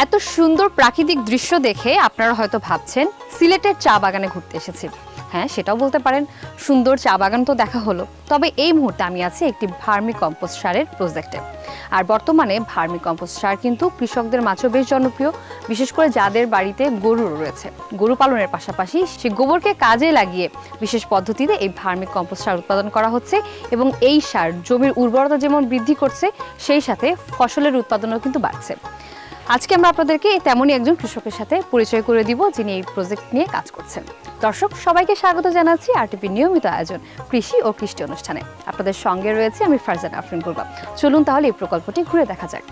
এত সুন্দর প্রাকৃতিক দৃশ্য দেখে আপনারা হয়তো ভাবছেন সিলেটের চা বাগানে ঘুরতে এসেছি। হ্যাঁ, সেটাও বলতে পারেন, সুন্দর চা বাগান তো দেখা হলো, তবে এই মুহূর্তে আমি আছি একটি ভার্মি কম্পোস্ট সারের প্রজেক্টে। আর বর্তমানে ভার্মি কম্পোস্ট সার কিন্তু কৃষকদের মাঝেও বেশ জনপ্রিয়, বিশেষ করে যাদের বাড়িতে গরু রয়েছে। গরু পালনের পাশাপাশি সেই গোবরকে কাজে লাগিয়ে বিশেষ পদ্ধতিতে এই ভার্মি কম্পোস্ট সার উৎপাদন করা হচ্ছে এবং এই সার জমির উর্বরতা যেমন বৃদ্ধি করছে, সেই সাথে ফসলের উৎপাদনও কিন্তু বাড়ছে। আজকে আমরা আপনাদেরকে তেমনই একজন কৃষকের সাথে পরিচয় করে দিব, যিনি এই প্রজেক্ট নিয়ে কাজ করছেন। দর্শক সবাইকে স্বাগত জানাচ্ছি আরটিভি নিয়মিত আয়োজন কৃষি ও কৃষ্টি অনুষ্ঠানে। আপনাদের সঙ্গে রয়েছে আমি ফারজানা আফরিন পূর্বা। চলুন তাহলে এই প্রকল্পটি ঘুরে দেখা যাক।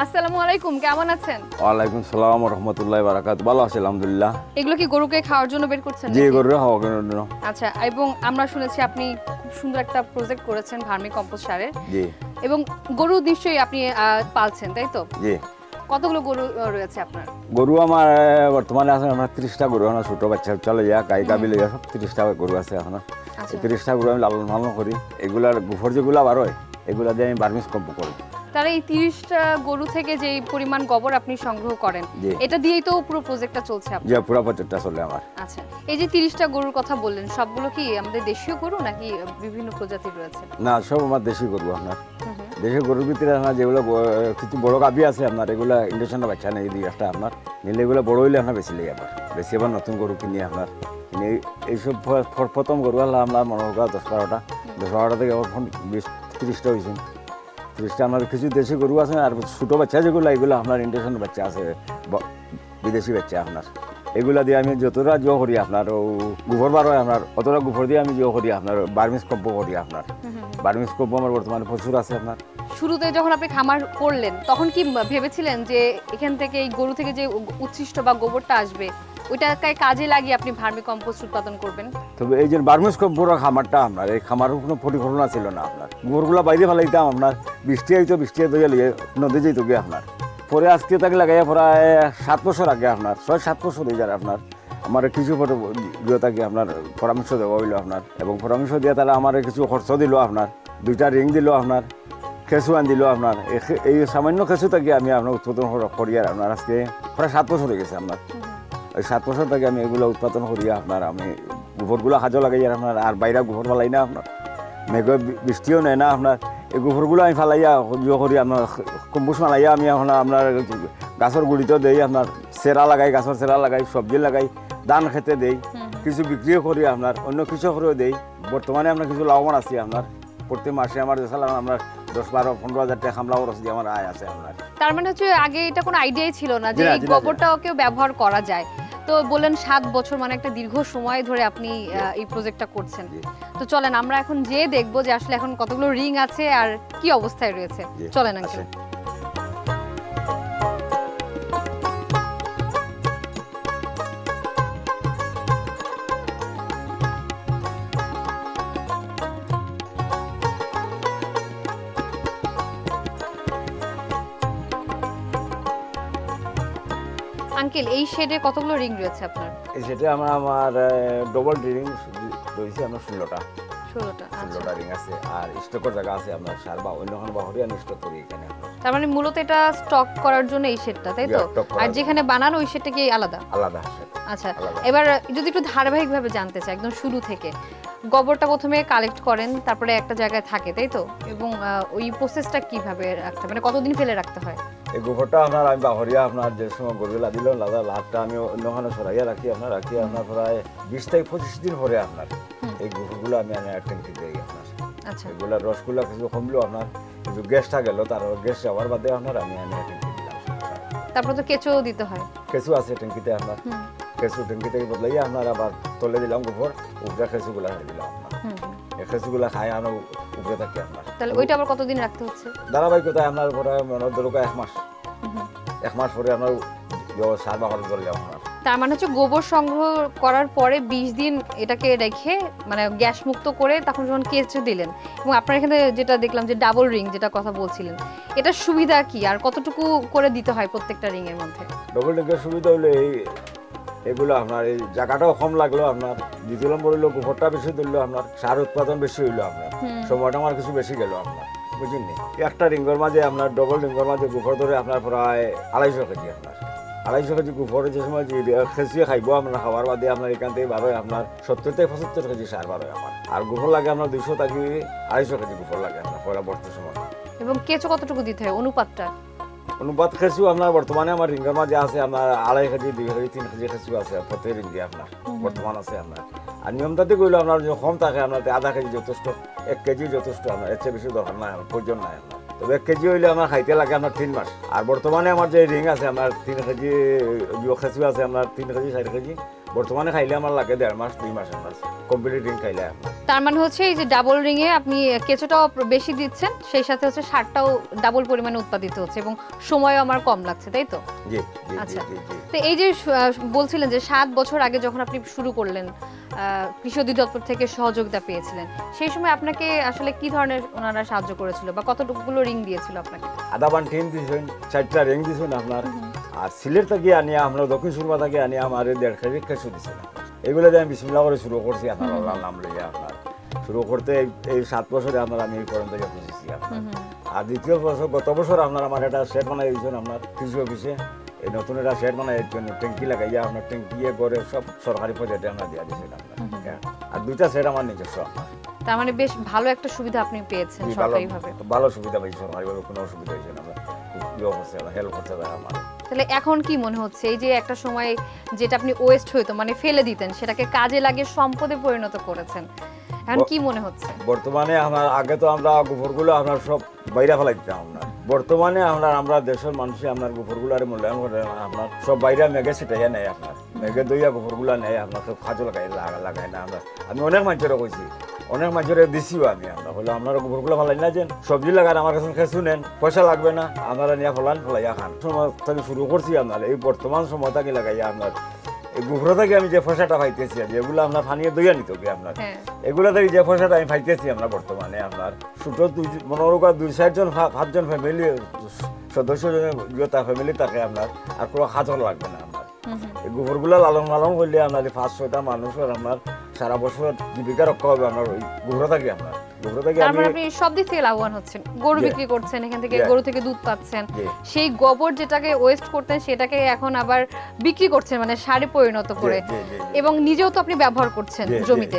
আসসালামু আলাইকুম, কেমন আছেন? ওয়ালাইকুম সালাম ওয়া রাহমাতুল্লাহি ওয়া বারাকাতুহু। ভালো আছি আলহামদুলিল্লাহ। এগুলো কি গরুকে খাওয়ার জন্য বের করছেন? জি, গরুর খাওয়ার জন্য। আচ্ছা, এবং আমরা শুনেছি আপনি খুব সুন্দর একটা প্রজেক্ট করেছেন ভার্মি কম্পোস্ট সারের। জি। এবং গরু নিশ্চয়ই আপনি পালছেন, তাই তো? জি। কতগুলো গরু রয়েছে আপনার? গরু আমার বর্তমানে আছে আমার 30টা গরু, এখন ছোট বাচ্চা চলে যায়, গাই গাবি লেগে সব 30টা গরু আছে এখন। আচ্ছা। 30টা গরু আমি লালন পালন করি। এগুলার গোবর যেগুলা বার হয় এগুলা দিয়ে আমি বার্মিস কম্পোস্ট করি। তারা এই 30টা গরু থেকে যে পরিমাণ গোবর আপনি সংগ্রহ করেন, জি। এটা দিয়েই তো পুরো প্রজেক্টটা চলছে আপনার? যে পুরো প্রজেক্টটা চলে আমার। আচ্ছা, এই যে 30টা গরুর কথা বললেন, সবগুলো কি আমাদের দেশীয় গরু নাকি বিভিন্ন প্রজাতির রয়েছে? না, সব আমার দেশি গরু আপনার। দেশি গরুর ভিতরে আপনার যেগুলো কিছু বড় গাভি আছে আপনার, এগুলো ইন্ডাকশনের বাচ্চা নেই দিই একটা আপনার, নিলে এগুলো বড় হইলে আপনার বেশি লেগে আবার বেশি আবার নতুন গরু কিনি আপনার। এইসব প্রথম গরু হলো আপনার মনে হোক 10-12টা থেকে 20-30টা হয়েছে। 30টা আমার কিছু দেশি গরু আছে, আর ছোটো বাচ্চা যেগুলো এগুলো আপনার ইন্ডাকশনের বাচ্চা আছে, বিদেশি বাচ্চা আপনার। এগুলা দিয়ে আমি যতটা জো করি আপনার ও গোবর বার হয় আপনার, অতটা গোবর দিয়ে আমি জো করি আপনার, বার্মিস কম্পোস্ট করি আপনার। বার্মিস কম্পোস্ট আমার বর্তমানে প্রচুর আছে আপনার। শুরুতে যখন আপনি খামার করলেন তখন কি ভেবেছিলেন যে এখান থেকে এই গরু থেকে যে উচ্ছিষ্ট বা গোবরটা আসবে ওইটাকে কাজে লাগিয়ে আপনি ভার্মি কম্পোস্ট উৎপাদন করবেন? তবে এই যে বার্মিস কম্পোস্ট খামারটা আপনার, এই খামারের কোনো পরিকল্পনা ছিল না আপনার। গোবরগুলো বাইরে ফেলাইতাম আপনার, বৃষ্টি আইতো, বৃষ্টি আইতো গেলে নদী যেত গিয়ে আপনার। পরে আজকে তাকে লাগাই প্রায় 7 বছর আগে আপনার, 6-7 বছর হয়ে যায় আপনার। আমার কিছু তাকে আপনার পরামর্শ দেওয়া হইলো আপনার, এবং পরামর্শ দিয়ে তারা আমার কিছু খরচ দিল আপনার, 2টা রিং দিল আপনার, খেসু আন দিল আপনার। এই সামান্য খেসু থেকে আমি আপনার উৎপাদন করি আর আপনার আজকে প্রায় 7 বছর হয়ে গেছে আপনার। ওই 7 বছর থেকে আমি এগুলো উৎপাদন করি আপনার। আমি গোবরগুলো কাজে লাগাই আর আপনার, আর বাইরে গোবর ফেলাই না আপনার, মেঘে বৃষ্টিও নেয় না আপনার। এই গোবরগুলো আমি ফেলাইয়া ইয়ে করি আপনার, কম্পোস্ট মালাইয়া আমি এখন আপনার গাছের গুড়িতেও দেই আপনার, চেরা লাগাই, গাছের চেরা লাগাই, সবজি লাগাই, ধান খেতে দেই, কিছু বিক্রিও করি আপনার, অন্য কৃষকরেও দেই। বর্তমানে আমরা কিছু লাভবান আছি আপনার। প্রত্যেক মাসে আমার সালাম আমরা 10-12-15 হাজার টাকা খামলা খরচ দিয়ে আমার আয় আছে আপনার। তার মানে হচ্ছে আগে এটা কোনো আইডিয়াই ছিল না যে এই গোবরটাও কেউ ব্যবহার করা যায়। তো বললেন 7 বছর, মানে একটা দীর্ঘ সময় ধরে আপনি এই প্রজেক্টটা করছেন। তো চলেন আমরা এখন যেয়ে দেখবো যে আসলে এখন কতগুলো রিং আছে আর কি অবস্থায় রয়েছে। চলেন আঙ্কেল। আঙ্কেল, এই শেডে কতগুলো রিং রয়েছে আপনার? এই সেটা আমার ডবল রিং রয়েছে আমার 16টা। 16টা রিং আছে, আর স্টকের জায়গা আছে আপনার 4 বা অন্য কোনো বাহরি আমি স্টক করি এখানে। তার মানে মূলত এটা স্টক করার জন্য এই শেডটা, তাই তো? আর যেখানে বানানো ওই শেডটা কি আলাদা? আলাদা। আচ্ছা, এবার যদি একটু ধারাবাহিকভাবে জানতে চাই, একদম শুরু থেকে গোবরটা প্রথমে কালেক্ট করেন, তারপরে একটা জায়গায় থাকে, তাই তো? এবং ওই প্রসেসটা কিভাবে রাখতে, মানে কতদিন ফেলে রাখতে হয়? এই গোবরটা আপনার আমি বাহরিয়া আপনার যে সময় গরুগুলা দিল লাভটা আমি অন্যখানে সরাইয়া রাখি আপনার প্রায় 20 থেকে 25 দিন পরে আপনার এই গোবরগুলো আমি ট্যাঙ্কি দিই আপনার। আচ্ছা, এগুলার রসগুলো কিছু কমলো আপনার, কিছু গ্যাসটা গেল, তার গ্যাস যাওয়ার বাদে আপনার আমি ট্যাঙ্কি দিলাম। তারপর তো কেঁচো দিতে হয়? কেঁচু আছে ট্যাঙ্কিতে আপনার, কেঁচু ট্যাঙ্কিতে বদলাইয়া আপনার আবার তলে দিলাম গোবর, উপরে কেঁচুগুলা হারিয়ে দিলাম আপনার। এই কেঁচুগুলা খাই আমরা উপরে থাকি আপনার। তাহলে ওইটা আবার কতদিন রাখতে হচ্ছে? ধারাবাহিকতায় আপনার পরে মনে ধরো 1 মাস। 1 মাস পরে আপনার সার বাগান ধরে যাবো আপনার। তার মানে হচ্ছে গোবর সংগ্রহ করার পরে 20 দিন এটাকে রেখে মানে গ্যাস মুক্ত করে তখন যখন কেঁচো দিলেন, এবং আপনার এখানে যেটা দেখলাম যে ডাবল রিং যেটা কথা বলছিলেন, এটার সুবিধা কি আর কতটুকু করে দিতে হয় প্রত্যেকটা রিং এর মধ্যে? ডবল রিংয়ের সুবিধা হলো এই এগুলো আপনার এই জায়গাটাও কম লাগলো আপনার, দ্বিতীয় নম্বর হইলো গোবরটা বেশি ধরলো আপনার, সার উৎপাদন বেশি হইলো আপনার, সময়টা আমার কিছু বেশি গেল আপনার, বুঝলেন? একটা রিঙ্গর মাঝে আপনার ডবল রিঙ্গর মাঝে গোবর ধরে আপনার প্রায় 250 কেজি আপনার, 250 কেজি গোবর যে সময় খেঁচিয়ে খাইব আপনার খাবার বাদে আপনার এখান থেকে বার হয় আপনার 70 থেকে 75 কেজি সার বার হয় আমার, আর গোবর লাগে আপনার 200 থেকে 250 কেজি গোবর লাগে আপনার পয়লা বর্তমান সময়। এবং কেঁচো কতটুকু দিতে হয় অনুপাতটা? অনুপাত খেঁচু আপনার বর্তমানে আমার রিঙ্গের মাঝে আছে আপনার 2.5 কেজি 2 কেজি 3 কেজি খেঁচু আছে প্রত্যেক রিঙ্গে আপনার বর্তমান আছে আপনার। আর নিয়মতাতে কইলো আপনার যদি কম থাকে আপনার 1/2 কেজি যথেষ্ট, 1 কেজি যথেষ্ট আপনার, এর চেয়ে বেশি দরকার নাই আমার, প্রয়োজন নাই আপনার। তবে 1 কেজি হইলে আমার খাইতে লাগে আপনার 3 মাস। আর বর্তমানে আমার যে রিং আছে আপনার 3 কেজি খেঁচু আছে আপনার 3 কেজি 4 কেজি, বর্তমানে খাইলে আমার লাগে 1.5 মাস 2 মাস আপনার কমপ্লিট রিং খাইলে আপনার। তার মানে হচ্ছে এই যে ডাবল রিং এ আপনি কেঁচোটাও বেশি দিচ্ছেন, সেই সাথে হচ্ছে সারটাও ডাবল পরিমাণে উৎপাদিত হচ্ছে এবং সময়ও আমার কম লাগছে, তাই তো? জি জি আচ্ছা। জি জি। তো এই যে বলছিলেন যে 7 বছর আগে যখন আপনি শুরু করলেন, কৃষি অধিদপ্তর থেকে সহযোগিতা পেয়েছিলেন, সেই সময় আপনাকে আসলে কি ধরনের ওনারা সাহায্য করেছিল বা কতটুকুগুলো রিং দিয়েছিল আপনাকে? আধা বান টিন দিয়েছেন, 4টা রিং দিয়েছেন আপনার। আর সিলেট থেকে আনিয়া আমরা দক্ষিণ সুরমা থেকে আনিয়া আমার 1.5 কেজি খেঁচু দিয়েছেন। এগুলো দিয়ে আমি বিসমিল্লাহ করে শুরু করছি আপনার আল্লাহর নাম লইয়া আপনার। শুরু করতে এই 7 বছরে আপনার আমি এই পর্যন্ত বুঝেছি আপনার। আর দ্বিতীয় বছর গত বছর আপনার আমার একটা শেড বানাই দিয়েছেন আপনার কৃষি অফিসে, এই নতুন একটা শেড বানাই এর জন্য ট্যাঙ্কি লাগাইয়া আপনার ট্যাঙ্কিয়ে করে সব সরকারি প্রজেক্টে আমরা দিয়ে দিয়েছিলাম আপনার। আর 2টা শেড আমার নিজস্ব আপনার। তার মানে বেশ ভালো একটা সুবিধা আপনি পেয়েছেন সরকারিভাবে। ভালো সুবিধা পাইছি সরকারিভাবে, কোনো অসুবিধা হয়েছে না, হেল্প করতে পারে আমার। তাহলে এখন কি মনে হচ্ছে এই যে একটা সময় যেটা আপনি ওয়েস্ট হইতো মানে ফেলে দিতেন সেটাকে কাজে লাগিয়ে সম্পদে পরিণত করেছেন, এখন কি মনে হচ্ছে? বর্তমানে আমার আগে তো আমরা গোবরগুলো আপনার সব বাইরে ফেলাই দিতাম আপনার, বর্তমানে আমরা দেশের মানুষে আপনার গোবরগুলো আর মূল্যায়ন করে আপনার সব বাইরে মেঘে ছিটাইয়া নেয় আপনার, মেঘে দইয়া গোবরগুলো নেয় আপনার, সব কাজও লাগাই না আমরা। আমি অনেক মানুষের কইছি, অনেক মানুষের দিছিও আমি আমরা হলো আপনারা গোবরগুলো ফেলাই না, যেন সবজি লাগান আমার কাছে খেঁচু নেন, পয়সা লাগবে না, আপনারা নিয়ে ফেলাইয়া খান। সময় থেকে শুরু করছি আপনার, এই বর্তমান সময় থেকে লাগাইয়া আপনার এই গোবর থেকে আমি যে পয়সাটা পাইতেছি আর যেগুলো আপনার ফানিয়ে দইয়া নিত কি আপনার, এগুলো থেকে যে পয়সাটা আমি পাইতেছি আমরা বর্তমানে আপনার ছোট 2-4 জন 5 জন ফ্যামিলি সদস্য তার ফ্যামিলি থাকে আপনার, আর কোনো খাজর লাগবে না আপনার। এই গোবরগুলো লালন পালন করলে আপনার 5-6টা মানুষের আপনার সারা বছর জীবিকা রক্ষা হবে আপনার ওই গোবর থেকে আপনার। গোবর থেকে তার মানে আপনি সব দিক থেকে লাভবান হচ্ছেন, গরু বিক্রি করছেন, এখান থেকে গরু থেকে দুধ পাচ্ছেন, সেই গোবর যেটাকে ওয়েস্ট করতেন সেটাকে এখন আবার বিক্রি করছেন মানে সারে পরিণত করে, এবং নিজেও তো আপনি ব্যবহার করছেন জমিতে।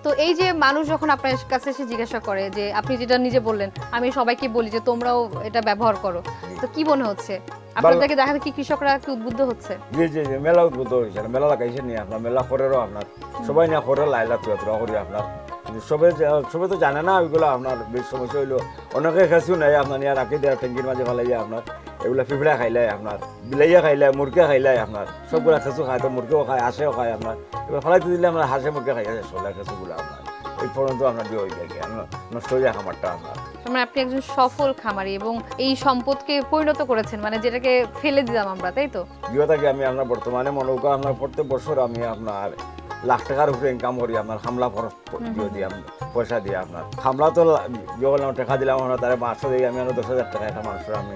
তো এই যে মানুষ যখন আপনার কাছে এসে জিজ্ঞাসা করে যে আপনি যেটা নিজে বললেন, আমি সবাইকে বলি যে তোমরাও এটা ব্যবহার করো, তো কি মনে হচ্ছে আপনাদেরকে দেখাতে কি কৃষকরা কি উদ্বুদ্ধ হচ্ছে? জি জি জি, মেলা উদ্বুদ্ধ হয়েছে, মেলা লাগাইছে নিয়ে আপনার, মেলা করেরও আপনার সবাই নিয়ে করে লাইলা তুয়া করি আপনার। সবাই তো জানে না ওইগুলো আপনার, বেশ সমস্যা হইলো অনেকে খেঁচু নেয় আপনার নিয়ে রাখি দেয় ট্যাঙ্কির মাঝে ফেলাইয়া আপনার, এগুলো পিঁপড়া খাইলে আপনার, বিলাইয়া খাইলে, মুরগি খাইলে আপনার, সবগুলা খেঁচু খায়, তো মুরগিও খায়, হাঁসেও খায় আপনার। এবার ফেলাইতে দিলে আমরা হাঁসে মুরগি খাই চলে খেঁচুগুলো আপনার, এই পর্যন্ত আপনার দিয়ে হয়ে যায় নষ্ট হয়ে যায় খামারটা আপনার। মানে আপনি একজন সফল খামারি এবং এই সম্পদকে পরিণত করেছেন, মানে যেটাকে ফেলে দিলাম আমরা, তাই তো? জিও থেকে আমি আপনার বর্তমানে মনে করি আপনার প্রত্যেক বছর আমি আপনার লাখ টাকার উপরে ইনকাম করি আপনার খামলা দিয়ে পয়সা দিয়ে আপনার। খামলা তো যখন টাকা দিলাম আমরা তারা 500 দিয়ে আমি 10,000 টাকা একটা মানুষের আমি।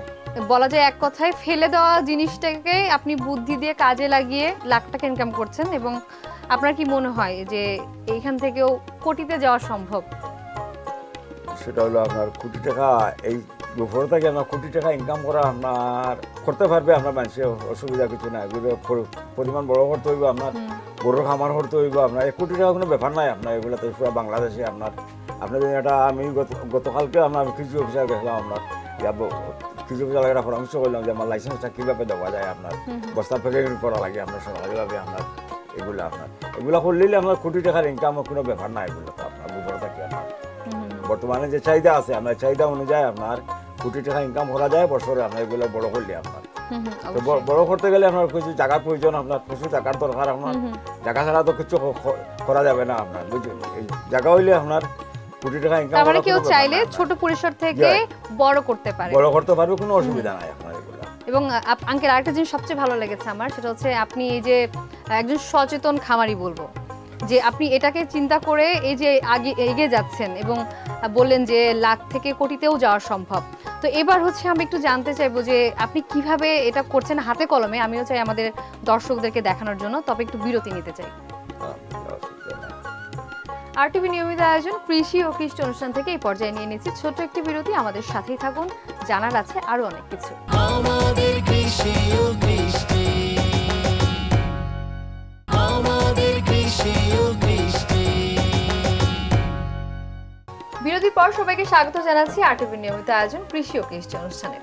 বলা যায় এক কথায় ফেলে দেওয়া জিনিসটাকে আপনি বুদ্ধি দিয়ে কাজে লাগিয়ে লাখ টাকা ইনকাম করছেন, এবং আপনার কি মনে হয় যে এইখান থেকেও কোটিতে যাওয়া সম্ভব? সেটা হলো আপনার কোটি টাকা, এই গোবর থেকে আপনার কোটি টাকা ইনকাম করা আপনার করতে পারবে আপনার মানুষের, অসুবিধা কিছু নাই। পরিমাণ বড় করতে হইব আপনার, বড় খামার করতে হইব আপনার, 1 কোটি টাকা কোনো ব্যাপার নাই আপনার। এগুলো তো পুরো বাংলাদেশে আপনার যদি এটা আমি গতকালকে আপনার কৃষি অফিসার গেছিলাম আপনার, কৃষি অফিসার একটা পরামর্শ করলাম যে আমার লাইসেন্সটা কীভাবে দেওয়া যায় আপনার, বস্তা প্যাকেজিং করা লাগে আপনার সরকারিভাবে আপনার, এগুলো করলেই আপনার কোটি টাকার ইনকাম কোনো ব্যাপার না। এগুলো তো আপনার গোবর থাকে আপনার বর্তমানে যে চাহিদা আছে আপনার, চাহিদা অনুযায়ী আপনার কোটি টাকা ইনকাম করা যায় বছরে আপনার, এগুলো বড় করলে আপনার। তো বড় করতে গেলে আপনার কিছু জায়গার প্রয়োজন, আপনার প্রচুর জায়গার দরকার আপনার, জায়গা ছাড়া তো কিছু করা যাবে না আপনার, বুঝলেন? এই জায়গা হইলে আপনার কোটি টাকা ইনকাম করা, মানে কেউ চাইলে ছোট পরিসর থেকে বড় করতে পারে, বড় করতে পারবে, কোনো অসুবিধা নাই আপনার এগুলো। এবং আঙ্কেল আরেকটা জিনিস সবচেয়ে ভালো লেগেছে আমার, সেটা হচ্ছে আপনি এই যে একজন সচেতন খামারি বলবো, যে আপনি এটাকে চিন্তা করে এই যে আগে এগিয়ে যাচ্ছেন এবং বললেন যে লাখ থেকে কোটিতেও যাওয়া সম্ভব। তো এবার হচ্ছে আমি একটু জানতে চাইবো যে আপনি কিভাবে এটা করছেন হাতে কলমে, আমিও চাই আমাদের দর্শকদেরকে দেখানোর জন্য, তবে একটু বিরতি নিতে চাই। RTV নিয়মিত আয়োজন কৃষি ও কৃষি অনুষ্ঠান থেকে এই পর্যায়ে নিয়ে নিচ্ছি ছোট্ট একটি বিরতি। আমাদের সাথেই থাকুন, জানার আছে আরো অনেক কিছু। আমাদের কৃষি ও কৃষ্টি, আমাদের কৃষি ও কৃষ্টি। বিরতির পর সবাইকে স্বাগত জানাচ্ছি RTV নিয়মিত আয়োজন কৃষি ও কৃষি অনুষ্ঠানে।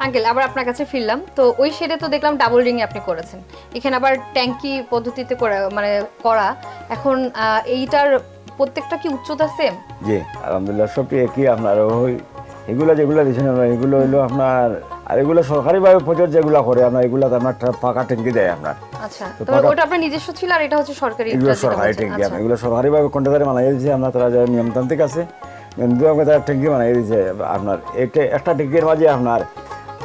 আঙ্কেল, আবার আপনার কাছে ফিরলাম। তো ওই শেডে তো দেখলাম ডাবল রিং আপনি করেছেন, এখানে আবার ট্যাঙ্কি পদ্ধতিতে করা। এখন এইটার প্রত্যেকটা কি উচ্চতা সেম? জি আলহামদুলিল্লাহ সবটি একই আপনার। ওই এগুলো যেগুলো দিয়েছেন আমরা এগুলো হইলো আপনার, আর এগুলো সরকারিভাবে প্রচার যেগুলো করে আপনার, এগুলোতে আপনার পাকা ট্যাঙ্কি দেয় আপনার। আচ্ছা, তো ওটা আপনার নিজস্ব ছিল আর এটা হচ্ছে সরকারি? এগুলো সরকারি ট্যাঙ্কি, আপনার এগুলো সরকারিভাবে কন্ট্রাক্টরে বানাই দিয়েছে আমরা, তারা যারা নিয়মতান্ত্রিক আছে তারা ট্যাঙ্কি বানাই দিয়েছে আপনার। একটা ট্যাঙ্কির মাঝে আপনার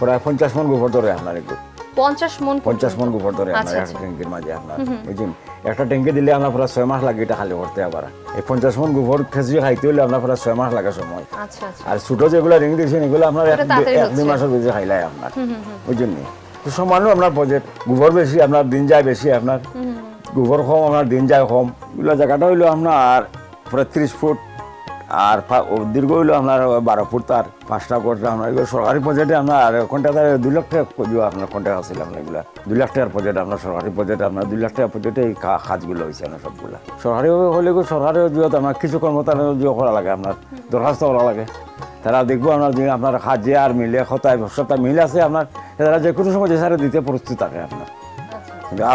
প্রায় 50 মণ গোবর ধরে আপনার, এগুলো 50 মণ গোবর ধরে আপনার একটা ট্যাঙ্কির মাঝে আপনার, বুঝছেন? একটা ট্যাঙ্কি দিলে আপনার পুরো 6 মাস লাগে এটা খালি করতে। আবার এই 50 মণ গোবর খেঁচিয়ে খাইতে হলে আপনার পুরো 6 মাস লাগে সময়। আর ছোটো যেগুলো রিং দিয়েছেন এগুলো আপনার 1-2 মাসের বেশি খাইলাই আপনার, বুঝছেন? তো সমানও আপনার প্রজেক্ট, গোবর বেশি আপনার দিন যায় বেশি আপনার, গোবর কম আপনার দিন যায় কম। এগুলো জায়গাটা হইলো আপনার প্রায় 30 ফুট আর দীর্ঘ হইলো আপনার 12 ফুট, তার 5টা কোটা আপনার। এগুলো সরকারি প্রজেক্টে আপনার কন্ট্রাক্টরে 2 লাখ টাকা আপনার কন্ট্রাক্ট আছিল আপনার। এগুলো 2 লাখ টাকার প্রজেক্ট আপনার, সরকারি প্রজেক্টে আপনার 2 লাখ টাকার প্রজেক্টে এই কাজগুলো হয়েছে আপনার সবগুলো। সরকারি হলে সরকারি জিওতে আপনার কিছু কর্মতার জিও করা লাগে আপনার, দরখাস্ত করা লাগে। তারা দেখবো আপনার যে আপনার কাজে আর মিলে সপ্তাহে মিল আছে আপনার, তারা যে কোনো সময় যে সারে দিতে প্রস্তুত থাকে আপনার।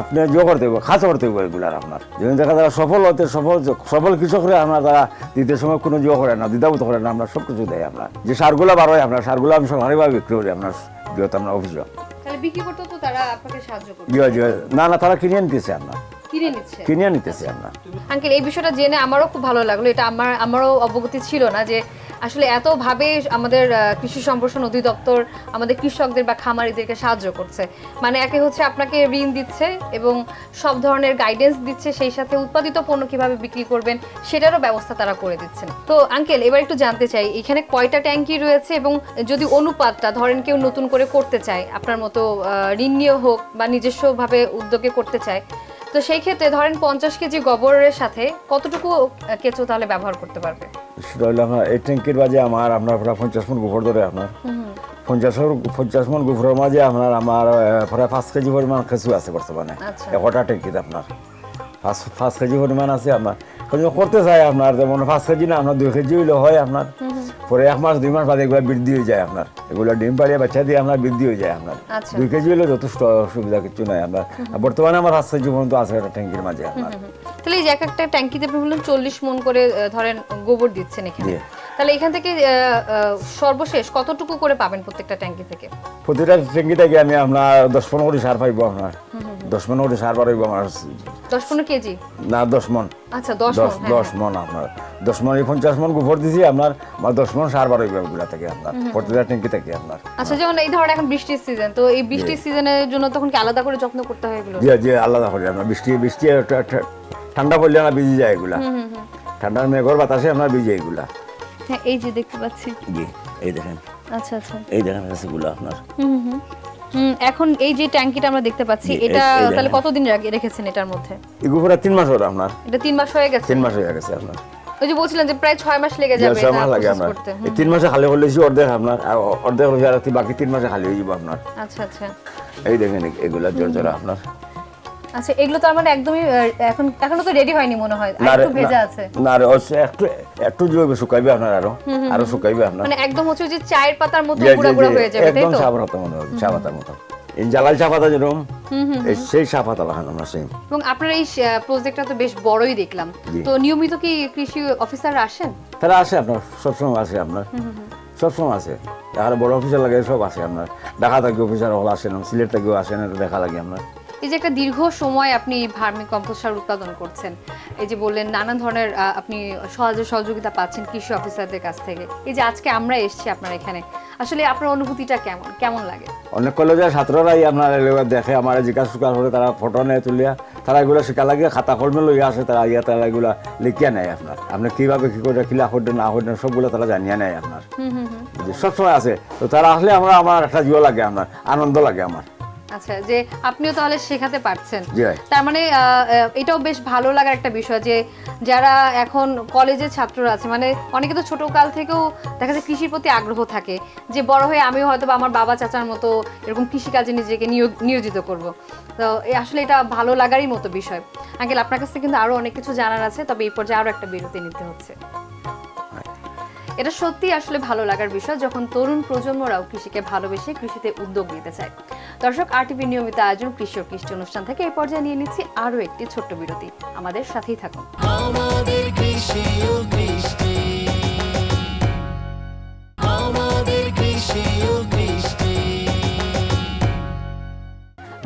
আপনি জো করতে হবে, খাস করতে হবে এগুলার আপনার। যেমন দেখা যারা সফল কৃষকরা আপনার, তারা দিতে সময় কোনো জো করে না, দ্বিধাবোধ করে না, আমরা সব কিছু দেয় আপনার। যে সারগুলো বার হয় আপনার, সারগুলো আমি সরকারিভাবে বিক্রি করি আপনার যেহেতু আপনার অফিসে। বিক্রি করতে তো তারা আপনাকে সাহায্য করবে? না তারা কিনে নিতেছে আপনার, কিনে নিতেছে আপনার। আঙ্কেল, এই বিষয়টা জেনে আমারও খুব ভালো লাগলো। এটা আমারও অবগতি ছিল না যে আসলে এতভাবে আমাদের কৃষি সম্প্রসারণ অধিদপ্তর আমাদের কৃষকদের বা খামারিদেরকে সাহায্য করছে। মানে একে হচ্ছে আপনাকে ঋণ দিচ্ছে এবং সব ধরনের গাইডেন্স দিচ্ছে, সেই সাথে উৎপাদিত পণ্য কিভাবে বিক্রি করবেন সেটারও ব্যবস্থা তারা করে দিচ্ছেন। তো আঙ্কেল, এবার একটু জানতে চাই এখানে কয়টা ট্যাঙ্কি রয়েছে, এবং যদি অনুপাতটা ধরেন কেউ নতুন করে করতে চায় আপনার মতো ঋণ নিয়ে হোক বা নিজস্বভাবে উদ্যোগে করতে চায়, তো সেই ক্ষেত্রে ধরেন 50 কেজি গোবরের সাথে কতটুকু কেঁচো তাহলে ব্যবহার করতে পারবে? সেটা হলো আপনার এই ট্যাঙ্কির মাঝে আপনার প্রায় 50 মণ গোবর ধরে আপনার। 50 মণ গোবরের মাঝে আমার প্রায় 5 কেজি পরিমাণ কেঁচো আছে বর্তমানে একটা ট্যাঙ্কিতে আপনার। 5 কেজি পরিমাণ আছে আপনার। করতে চাই আপনার, যেমন 5 কেজি না আপনার 2 কেজি হইলে হয় আপনার। পরে 1 মাস 2 মাস বাদে এগুলো বৃদ্ধি হয়ে যায় আপনার। এগুলো ডিম পাড়িয়ে বাচ্চা দিয়ে আপনার বৃদ্ধি হয়ে যায় আপনার। 2 কেজি হলে যথেষ্ট, অসুবিধা কিছু নাই আপনার। বর্তমানে আমার 5 কেজি পর্যন্ত আছে একটা ট্যাঙ্কির মাঝে আপনার। তাহলে এই যে একটা ট্যাঙ্কিতে আপনি বললেন 40 মণ করে ধরেন গোবর দিচ্ছেন এখানে, তাহলে এখান থেকে সর্বশেষ কতটুকু করে পাবেন প্রত্যেকটা ট্যাঙ্কি থেকে? প্রতিটা ট্যাঙ্কি থেকে আমি আপনার 10-15 করে সার পাইবো আপনার। 10 করে সার পাইবো আমার। 10-15 কেজি না 10 মণ। আচ্ছা 10 মণ আপনার। 10 মণ 50 মণ গোবর দিছি আপনার, 10 মণ সার বার হইবে এগুলা থেকে আপনার, প্রতিটা ট্যাঙ্কি থেকে আপনার। আচ্ছা, যেমন এই ধরেন এখন বৃষ্টির সিজন, তো এই বৃষ্টির সিজনের জন্য তখন কি আলাদা করে যত্ন করতে হয় এগুলো? জি আলাদা করে আপনার। বৃষ্টি ঠান্ডা পড়লে না ভিজে যায় এগুলা, ঠান্ডার মেঘর বাতাসে আপনার ভিজে এগুলা। হ্যাঁ, এই যে দেখতে পাচ্ছি। জি এই দেখেন। আচ্ছা এই দেখেন এগুলো আপনার। এখন এই যে ট্যাঙ্কিটা আমরা দেখতে পাচ্ছি, এটা তাহলে কতদিন রেখেছেন এটার মধ্যে? এগুলো 3 মাস হলো আপনার। এটা 3 মাস হয়ে গেছে? 3 মাস হয়ে গেছে আপনার। ওই যে বলছিলেন যে প্রায় 6 মাস লেগে যাবে এটা প্রসেস করতে। এই 3 মাসে খালি হলেছি অর্ধেক আপনার, আর অর্ধেক হলে আর বাকি 3 মাসে খালি হয়ে যাবে আপনার। আচ্ছা। এই দেখেন এগুলা জোরজোরা আপনার। আচ্ছা, এগুলো তো মানে একদমই এখনো তো রেডি হয়নি মনে হয়, একটু ভেজা আছে। না একটু জৈব শুকাইবে আপনার, আরো শুকাইবে আপনার। মানে একদম হচ্ছে যে চায়ের পাতার মতো গুঁড়া গুঁড়া হয়ে যাবে, তাই তো? একদম চা পাতার মতো, চা পাতার মতো। এই জালাল চা পাতা যেরকম, সেই চা পাতা বানানো আমরা সেম। এবং আপনার এই প্রজেক্টটা তো বেশ বড়ই দেখলাম, তো নিয়মিত কি কৃষি অফিসাররা আসেন? তারা আসে আপনার, সবসময় আসে আপনার, সবসময় আসে। আর বড় অফিসার লাগে সব আসে আপনার। ঢাকা থেকে অফিসার হল আসেন, সিলেট থেকেও আসেন, এটা দেখা লাগে আপনার। এই যে একটা দীর্ঘ সময় আপনি ভার্মি কম্পোস্ট সার উৎপাদন করছেন, এই যে বললেন নানান ধরনের আপনি সহযোগিতা পাচ্ছেন কৃষি অফিসারদের কাছ থেকে, এই যে আজকে আমরা এসেছি আপনার এখানে, আসলে আপনার অনুভূতিটা কেমন লাগে? অনেক কলেজের ছাত্ররাই আপনার এগুলো দেখে আমার জিজ্ঞাসা করে, তারা ফটো নেয় তুলিয়া, তারা এগুলো শিক্ষা লাগিয়ে খাতা কলমে লইয়া আসে, তারা তারা এগুলো লিখিয়া নেয় আপনার। আপনি কিভাবে কি করে খিলা করবেন না করবেন সবগুলো তারা জানিয়ে নেয় আপনার। সবসময় আছে তো, তারা আসলে আমার একটা জিও লাগে, আপনার আনন্দ লাগে আমার। আচ্ছা, যে আপনিও তাহলে শেখাতে পারছেন, জি ভাই। তার মানে এটাও বেশ ভালো লাগার একটা বিষয় যে যারা এখন কলেজের ছাত্ররা আছে, মানে অনেকে তো ছোট কাল থেকেও দেখা যায় কৃষির প্রতি আগ্রহ থাকে, যে বড় হয়ে আমিও হয়তো বা আমার বাবা চাচার মতো এরকম কৃষিকাজে নিজেকে নিয়োজিত করব। তো আসলে এটা ভালো লাগারই মতো বিষয়। আঙ্কেল, আপনার কাছে কিন্তু আরো অনেক কিছু জানার আছে, তবে এই পর্যায়ে আরো একটা বিরতি নিতে হচ্ছে। এটা সত্যি আসলে ভালো লাগার বিষয় যখন তরুণ প্রজন্মরাও কৃষিকে ভালোবেসে কৃষিতে উদ্যোগ নিতে চায়। দর্শক, আরটিভি নিয়মিত আয়োজন কৃষি ও কৃষি অনুষ্ঠান থেকে এই পর্যায়ে নিয়ে নিচ্ছি আরো একটি ছোট্ট বিরতি। আমাদের সাথেই থাকুন। আমাদের কৃষি ও কৃষ্টি, আমাদের কৃষি ও কৃষ্টি।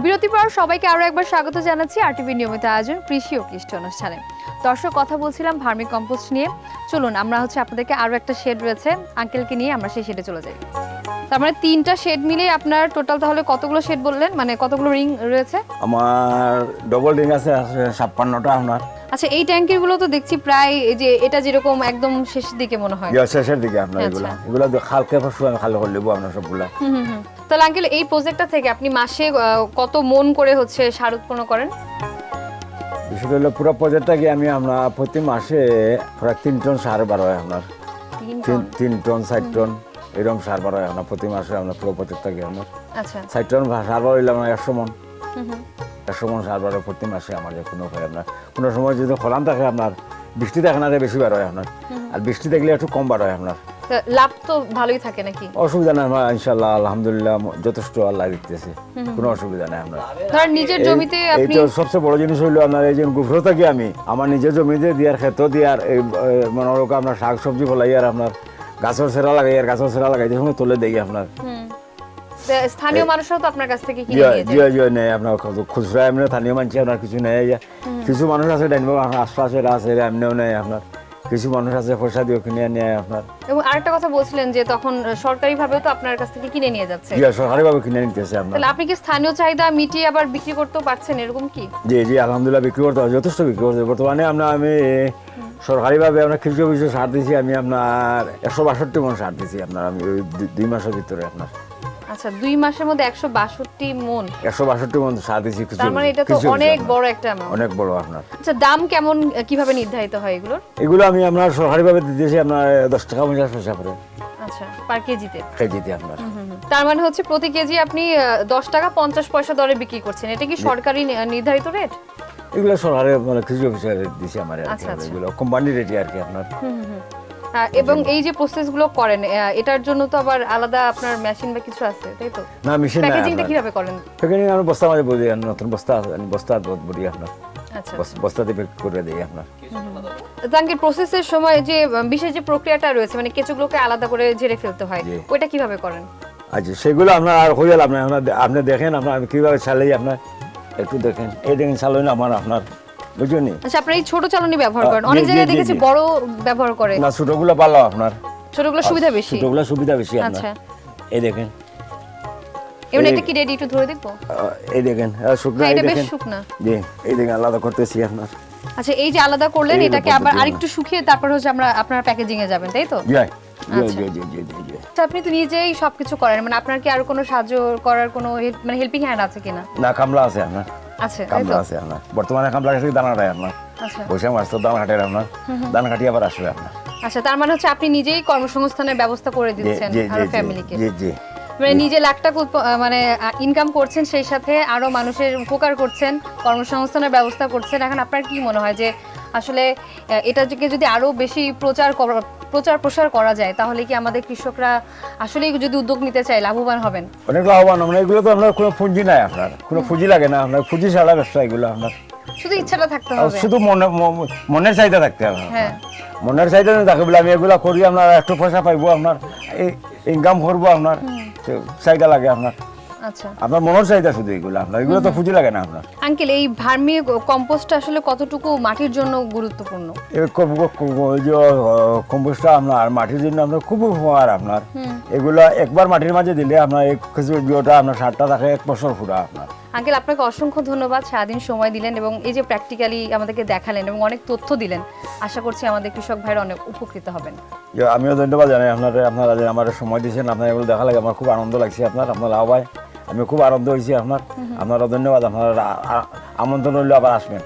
বিরতি পর সবাইকে আরো একবার স্বাগত জানাচ্ছি আরটিভি নিয়মিত আয়োজন কৃষি ও কৃষি অনুষ্ঠানে। দর্শক, কথা বলছিলাম ভার্মি কম্পোস্ট নিয়ে। চলুন আমরা আপনাদেরকে আরো একটা শেড রয়েছে, আঙ্কেলকে নিয়ে আমরা সেই শেডে চলে যাই। তার মানে 3টা শেড মিলে আপনার টোটাল তাহলে কতগুলো শেড বললেন, মানে কতগুলো রিং রয়েছে? আমার ডবল রিং আছে 56টা আপনার। আচ্ছা, এই ট্যাঙ্কির গুলো তো দেখছি প্রায় এই যে এটা যেরকম একদম শেষের দিকে মনে হয়। শেষের দিকে আপনার আচ্ছা। এগুলো খালকে পশু আমি খালি করে নেবো আপনার সবগুলা। তাহলে আঙ্কেল, এই প্রজেক্টটা থেকে আপনি মাসে কত মন করে হচ্ছে সার উৎপন্ন করেন? বিষয়টা হলো পুরো প্রজেক্টটাকে আমরা প্রতি মাসে প্রায় 3 টন সার বার হয় আপনার। 3 টন 4 টন এরকম সার বার হয় আপনার প্রতি মাসে, আমরা পুরো প্রজেক্টটাকে আপনার। আচ্ছা, 4 টন সার বার হইলে আমরা 100 মন 100 মন সার বার হয় প্রতি মাসে আমাদের কোনো হয় আপনার। কোনো সময় যদি খলান থাকে আপনার, বৃষ্টি থাকে না, বেশি বার হয় আপনার, আর বৃষ্টি দেখলে একটু কম বার হয় আপনার। তো লাভ তো ভালোই থাকে নাকি? অসুবিধা নাই আমার, ইনশাআল্লাহ আলহামদুলিল্লাহ যথেষ্ট আল্লাহ দিতেছে, কোনো অসুবিধা নাই আপনার। ধর নিজের জমিতে এই আপনি তো সবচেয়ে বড় জিনিস হইলো আপনার, এই যে গুফর থাকি আমি আমার নিজের জমিতে দিয়ার ক্ষেত দিয়ার এই মনে হলো আপনার শাক সবজি ফলাই আর আপনার গাছের সেরা লাগাই, আর গাছের সেরা লাগাই সঙ্গে তুলে দেই আপনার। স্থানীয় মানুষরাও তো আপনার কাছ থেকে কিনে নিয়ে যায়। জি নেই আপনার খুচরা এমনি স্থানীয় মানুষ আপনার কিছু নেই, কিছু মানুষ আছে ডাইনবাগ আশপাশে আছে এমনিও নেই আপনার, কিছু মানুষ আছে পয়সা দিয়ে কিনে নেয় আপনার। এবং আরেকটা কথা বলছিলেন যে তখন সরকারিভাবেও তো আপনার কাছ থেকে কিনে নিয়ে যাচ্ছে। জি সরকারিভাবে কিনে নিতেছে আপনার। তাহলে আপনি কি স্থানীয় চাহিদা মিটিয়ে আবার বিক্রি করতেও পারছেন, এরকম কি? জি আলহামদুলিল্লাহ বিক্রি করতে হয়, যথেষ্ট বিক্রি করতে। বর্তমানে আমি সরকারিভাবে আপনার কৃষি অফিসে সার দিয়েছি, আমি আপনার 162 মন সার দিয়েছি আপনার, আমি ওই 2 মাসের ভিতরে আপনার। আচ্ছা, 2 মাসের মধ্যে 162 মন? 162 মন সার দিয়েছি। তার মানে এটা তো অনেক বড় একটা অ্যামাউন্ট। অনেক বড় আপনার। আচ্ছা, দাম কেমন কিভাবে নির্ধারিত হয় এগুলোর? এগুলো আমি আপনার সরকারিভাবে দিতেছি আপনার 10 টাকা 50 পয়সা করে। আচ্ছা, পার কেজিতে? কেজিতে আপনার। তার মানে হচ্ছে প্রতি কেজি আপনি 10 টাকা 50 পয়সা দরে বিক্রি করছেন। এটা কি সরকারি নির্ধারিত রেট? এগুলো সরকারের মানে কৃষি অফিসে দিছি আমার, আচ্ছা, আচ্ছা। এগুলো কোম্পানির রেটই আর কি আপনার। এবং এই যে প্রসেসগুলো করেন এটার জন্য তো আবার আলাদা আপনার মেশিন বা কিছু আছে, তাই তো? না মেশিন না। প্যাকেজিংটা কিভাবে করেন? প্যাকেজিং আমরা বস্তা মাঝে বলি, নতুন বস্তা বলি আপনার, আচ্ছা, বস্তা দিয়ে প্যাক করে দিই আপনার। জাঙ্গির প্রসেসের সময় যে বিশেষ যে প্রক্রিয়াটা রয়েছে, মানে কেঁচোগুলোকে আলাদা করে ঝেড়ে ফেলতে হয়, জি। ওইটা কিভাবে করেন? আচ্ছা, সেগুলো আপনার আর হয়ে গেল আপনার, আপনি দেখেন আপনার আমি কীভাবে চালাই আপনার, একটু দেখেন, এই দেখেন চালাই আপনার, বুঝলেন? আচ্ছা, আপনি এই ছোট চালনি ব্যবহার করেন, জি, অনেক জি, জায়গায় জি, দেখেছি জি। বড় ব্যবহার করে। না ছোটগুলো ভালো আপনার, ছোটগুলো সুবিধা বেশি। ছোটগুলো সুবিধা বেশি আপনার। আচ্ছা, এই দেখেন, এমন এটা কি রেডি একটু ধরে দেখবো? এই দেখেন শুকনা, হ্যাঁ, এই এটা বেশ দেখেন, শুকনা। জি এই দেখেন আলাদা করতেছি আপনার। আচ্ছা, এই যে আলাদা করলেন, এই এটাকে আবার পদ্ধতি আরেকটু শুকিয়ে তারপর হচ্ছে আপনারা প্যাকেজিং এ যাবেন, তাই তো? জি আচ্ছা। জি। আচ্ছা, আপনি তো নিজেই সবকিছু করেন, মানে আপনার কি আর কোনো সাহায্য করার কোনো মানে হেল্পিং হ্যান্ড আছে কিনা? না কামলা আছে আপনার, আছে, তাই কামলা তো? আছে আপনার। বর্তমানে কামলা কাছে দানা কাটায় আপনার, আচ্ছা, বসে মাছ তো দানা কাটে আপনার, দানা কাটিয়ে আবার আসবে আপনার। আচ্ছা, তার মানে হচ্ছে আপনি নিজেই কর্মসংস্থানের ব্যবস্থা করে দিচ্ছেন আরো ফ্যামিলিকে। জি মানে নিজে লাখ টাকা মানে ইনকাম করছেন, সেই সাথে আরো মানুষের উপকার করছেন, কর্মসংস্থানের ব্যবস্থা করছেন। এখন আপনার কি মনে হয় যে আসলে এটাকে যদি আরো বেশি প্রচার প্রসার করা যায়, তাহলে কি আমাদের কৃষকরা আসলে যদি উদ্যোগ নিতে চায় লাভবান হবেন? অনেক লাভবান। মানে এগুলো তো আপনার কোনো পুঁজি নাই, আপনার কোনো পুঁজি লাগে না, আপনার পুঁজি ছাড়া ব্যবসা এগুলো আপনার, শুধু ইচ্ছাটা থাকতে হবে, শুধু মনের চাহিদা থাকতে হবে। হ্যাঁ, মনের চাহিদা থাকে বলে আমি এগুলো করি, আপনার একটু পয়সা পাইবো, আপনার ইনকাম করবো, আপনার চাহিদা লাগে আপনার। আচ্ছা আপনার মনের চাহিদা শুধু এগুলো, আপনার এগুলো তো পুঁজি লাগে না আপনার। আঙ্কেল, এই ভার্মি কম্পোস্টটা আসলে কতটুকু মাটির জন্য গুরুত্বপূর্ণ? এই যে কম্পোস্টটা আপনার মাটির জন্য আপনার খুব উপকার আপনার। এগুলো একবার মাটির মাঝে দিলে আপনার এই কিছু ইয়েটা আপনার সারটা থাকে 1 বছর পুরা আপনার। আঙ্কেল, আপনাকে অসংখ্য ধন্যবাদ, সারাদিন সময় দিলেন এবং এই যে প্র্যাকটিক্যালি আমাদেরকে দেখালেন এবং অনেক তথ্য দিলেন। আশা করছি আমাদের কৃষক ভাইরা অনেক উপকৃত হবেন। আমিও ধন্যবাদ জানাই আপনারা যে আমার সময় দিয়েছেন, আপনার এগুলো দেখা লাগে আমার খুব আনন্দ লাগছে। আপনার আহ্বায় আমি খুব আনন্দ হয়েছি। আপনারা ধন্যবাদ, আপনারা আমন্ত্রণ রইল, আবার আসবেন।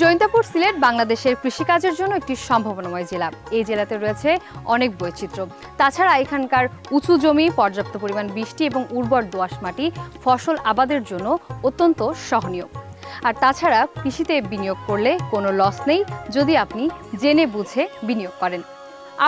জৈন্তাপুর সিলেট বাংলাদেশের কৃষিকাজের জন্য একটি সম্ভাবনাময় জেলা। এই জেলাতে রয়েছে অনেক বৈচিত্র্য। তাছাড়া এখানকার উঁচু জমি, পর্যাপ্ত পরিমাণ বৃষ্টি এবং উর্বর দোআঁশ মাটি ফসল আবাদের জন্য অত্যন্ত সহনীয়। আর তাছাড়া কৃষিতে বিনিয়োগ করলে কোনো লস নেই যদি আপনি জেনে বুঝে বিনিয়োগ করেন।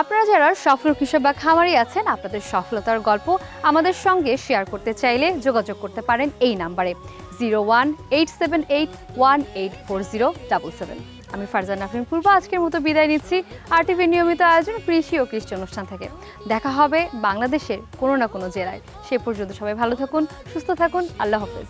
আপনারা যারা সফল কৃষক বা খামারি আছেন, আপনাদের সফলতার গল্প আমাদের সঙ্গে শেয়ার করতে চাইলে যোগাযোগ করতে পারেন এই নাম্বারে 018781840777। আমি ফারজানা আফরিন পূর্ব আজকের মতো বিদায় নিচ্ছি আরটিভি নিয়মিত আয়োজন কৃষি ও কৃষি অনুষ্ঠান থেকে। দেখা হবে বাংলাদেশের কোনো না কোনো জেলায়। সে পর্যন্ত সবাই ভালো থাকুন, সুস্থ থাকুন। আল্লাহ হাফেজ।